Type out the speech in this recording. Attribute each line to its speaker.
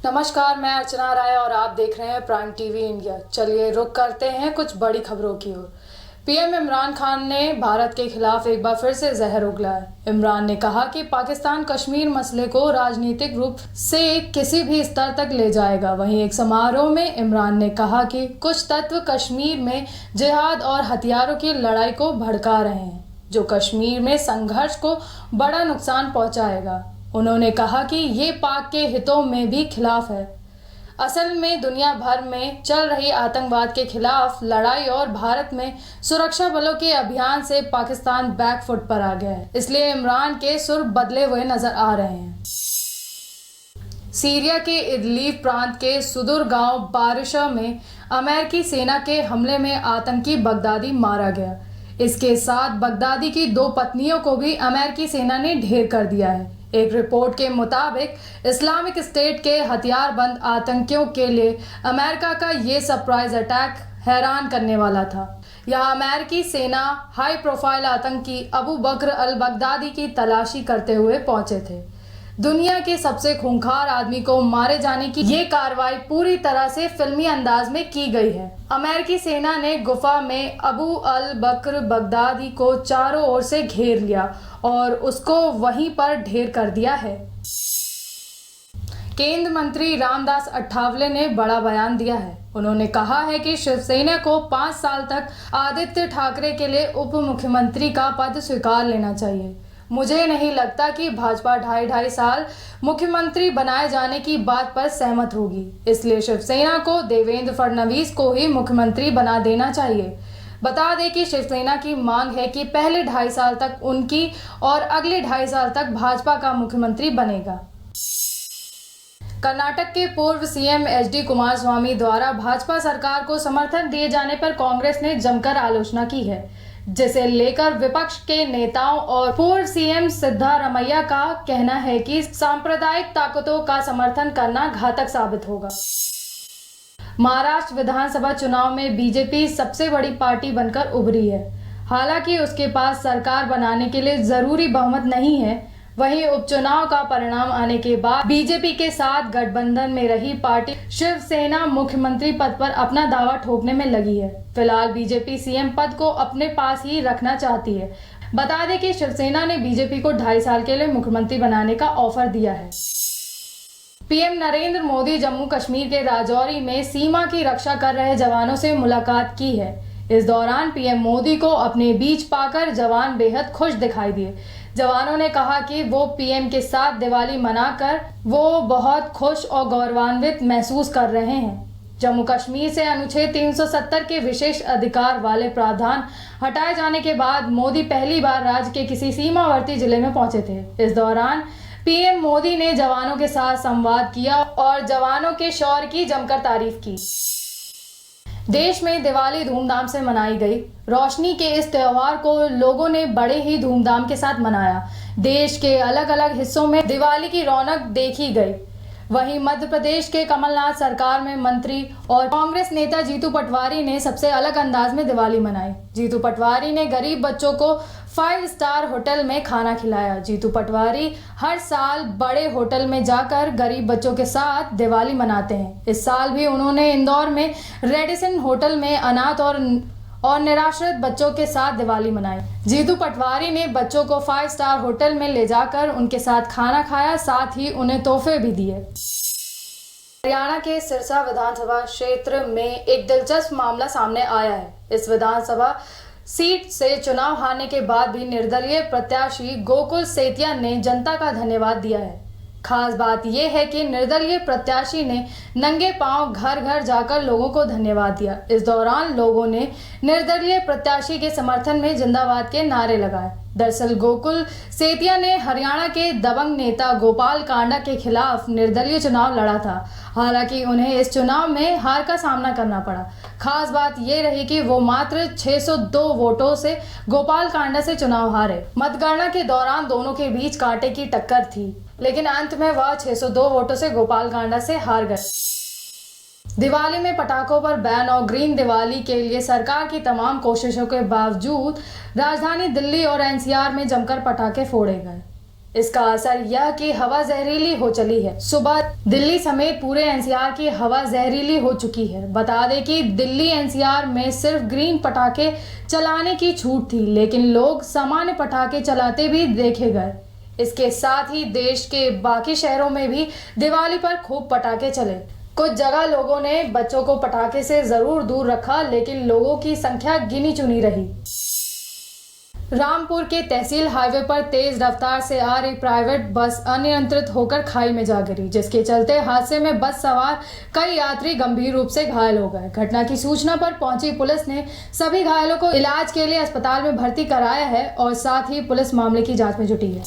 Speaker 1: नमस्कार, मैं अर्चना राय और आप देख रहे हैं प्राइम टीवी इंडिया। चलिए रुक करते हैं कुछ बड़ी खबरों की ओर। पीएम इमरान खान ने भारत के खिलाफ एक बार फिर से जहर उगलाया। इमरान ने कहा कि पाकिस्तान कश्मीर मसले को राजनीतिक रूप से किसी भी स्तर तक ले जाएगा। वहीं एक समारोह में इमरान ने कहा कि कुछ तत्व कश्मीर में जिहाद और हथियारों की लड़ाई को भड़का रहे हैं, जो कश्मीर में संघर्ष को बड़ा नुकसान पहुंचाएगा। उन्होंने कहा कि ये पाक के हितों में भी खिलाफ है। असल में दुनिया भर में चल रही आतंकवाद के खिलाफ लड़ाई और भारत में सुरक्षा बलों के अभियान से पाकिस्तान बैकफुट पर आ गया है, इसलिए इमरान के सुर बदले हुए नजर आ रहे हैं। सीरिया के इदलिब प्रांत के सुदूर गांव बारिशा में अमेरिकी सेना के हमले में आतंकी बगदादी मारा गया। इसके साथ बगदादी की 2 पत्नियों को भी अमेरिकी सेना ने ढेर कर दिया है। एक रिपोर्ट के मुताबिक इस्लामिक स्टेट के हथियारबंद आतंकियों के लिए अमेरिका का ये सरप्राइज अटैक हैरान करने वाला था। यहाँ अमेरिकी सेना हाई प्रोफाइल आतंकी अबू बकर अल बगदादी की तलाशी करते हुए पहुंचे थे। दुनिया के सबसे खूंखार आदमी को मारे जाने की ये कार्रवाई पूरी तरह से फिल्मी अंदाज में की गई है। अमेरिकी सेना ने गुफा में अबू अल बकर बगदादी को चारों ओर से घेर लिया और उसको वहीं पर ढेर कर दिया है। केंद्रीय मंत्री रामदास अठावले ने बड़ा बयान दिया है। उन्होंने कहा है कि शिवसेना को 5 साल तक आदित्य ठाकरे के लिए उप मुख्यमंत्री का पद स्वीकार लेना चाहिए। मुझे नहीं लगता कि भाजपा 2.5 साल मुख्यमंत्री बनाए जाने की बात पर सहमत होगी, इसलिए शिवसेना को देवेंद्र फडणवीस को ही मुख्यमंत्री बना देना चाहिए। बता दें कि शिवसेना की मांग है कि पहले 2.5 साल तक उनकी और अगले 2.5 साल तक भाजपा का मुख्यमंत्री बनेगा। कर्नाटक के पूर्व सीएम एचडी कुमारस्वामी द्वारा भाजपा सरकार को समर्थन दिए जाने पर कांग्रेस ने जमकर आलोचना की है, जिसे लेकर विपक्ष के नेताओं और पूर्व सीएम सिद्धारमैया का कहना है कि सांप्रदायिक ताकतों का समर्थन करना घातक साबित होगा। महाराष्ट्र विधानसभा चुनाव में बीजेपी सबसे बड़ी पार्टी बनकर उभरी है। हालांकि उसके पास सरकार बनाने के लिए जरूरी बहुमत नहीं है। वहीं उपचुनाव का परिणाम आने के बाद बीजेपी के साथ गठबंधन में रही पार्टी शिवसेना मुख्यमंत्री पद पर अपना दावा ठोकने में लगी है। फिलहाल बीजेपी सीएम पद को अपने पास ही रखना चाहती है। बता दें कि शिवसेना ने बीजेपी को 2.5 साल के लिए मुख्यमंत्री बनाने का ऑफर दिया है। पीएम नरेंद्र मोदी जम्मू कश्मीर के राजौरी में सीमा की रक्षा कर रहे जवानों से मुलाकात की है। इस दौरान पीएम मोदी को अपने बीच पाकर जवान बेहद खुश दिखाई दिए। जवानों ने कहा कि वो पीएम के साथ दिवाली मनाकर वो बहुत खुश और गौरवान्वित महसूस कर रहे हैं। जम्मू कश्मीर से अनुच्छेद 370 के विशेष अधिकार वाले प्रावधान हटाए जाने के बाद मोदी पहली बार राज्य के किसी सीमावर्ती जिले में पहुंचे थे। इस दौरान पीएम मोदी ने जवानों के साथ संवाद किया और जवानों के शौर्य की जमकर तारीफ की। देश में दिवाली धूमधाम से मनाई गई। रोशनी के इस त्योहार को लोगों ने बड़े ही धूमधाम के साथ मनाया। देश के अलग अलग हिस्सों में दिवाली की रौनक देखी गई। वहीं मध्य प्रदेश के कमलनाथ सरकार में मंत्री और कांग्रेस नेता जीतू पटवारी ने सबसे अलग अंदाज में दिवाली मनाई। जीतू पटवारी ने गरीब बच्चों को 5 स्टार होटल में खाना खिलाया। जीतू पटवारी हर साल बड़े होटल में जाकर गरीब बच्चों के साथ दिवाली मनाते हैं। इस साल भी उन्होंने इंदौर में रेडिसन होटल में अनाथ और निराश्रित बच्चों के साथ दिवाली मनाई। जीतू पटवारी ने बच्चों को 5 स्टार होटल में ले जाकर उनके साथ खाना खाया, साथ ही उन्हें तोहफे भी दिए। हरियाणा के सिरसा विधानसभा क्षेत्र में एक दिलचस्प मामला सामने आया है। इस विधानसभा सीट से चुनाव हारने के बाद भी निर्दलीय प्रत्याशी गोकुल सेतिया ने जनता का धन्यवाद दिया है। खास बात यह है कि निर्दलीय प्रत्याशी ने नंगे पांव घर घर जाकर लोगों को धन्यवाद दिया। इस दौरान लोगों ने निर्दलीय प्रत्याशी के समर्थन में जिंदाबाद के नारे लगाए। दरअसल गोकुल सेतिया ने हरियाणा के दबंग नेता गोपाल कांडा के खिलाफ निर्दलीय चुनाव लड़ा था। हालांकि उन्हें इस चुनाव में हार का सामना करना पड़ा। खास बात यह रही कि वो मात्र 602 वोटों से गोपाल कांडा से चुनाव हारे। मतगणना के दौरान दोनों के बीच कांटे की टक्कर थी, लेकिन अंत में वह 602 वोटों से गोपाल कांडा से हार गए। दिवाली में पटाखों पर बैन और ग्रीन दिवाली के लिए सरकार की तमाम कोशिशों के बावजूद राजधानी दिल्ली और एनसीआर में जमकर पटाखे फोड़े गए। इसका असर यह कि हवा जहरीली हो चली है। सुबह दिल्ली समेत पूरे एनसीआर की हवा जहरीली हो चुकी है। बता दें कि दिल्ली एनसीआर में सिर्फ ग्रीन पटाखे चलाने की छूट थी, लेकिन लोग सामान्य पटाखे चलाते भी देखे गए। इसके साथ ही देश के बाकी शहरों में भी दिवाली पर खूब पटाखे चले। कुछ जगह लोगों ने बच्चों को पटाखे से जरूर दूर रखा, लेकिन लोगों की संख्या गिनी चुनी रही। रामपुर के तहसील हाईवे पर तेज रफ्तार से आ रही प्राइवेट बस अनियंत्रित होकर खाई में जा गिरी, जिसके चलते हादसे में बस सवार कई यात्री गंभीर रूप से घायल हो गए। घटना की सूचना पर पहुंची पुलिस ने सभी घायलों को इलाज के लिए अस्पताल में भर्ती कराया है और साथ ही पुलिस मामले की जांच में जुटी है।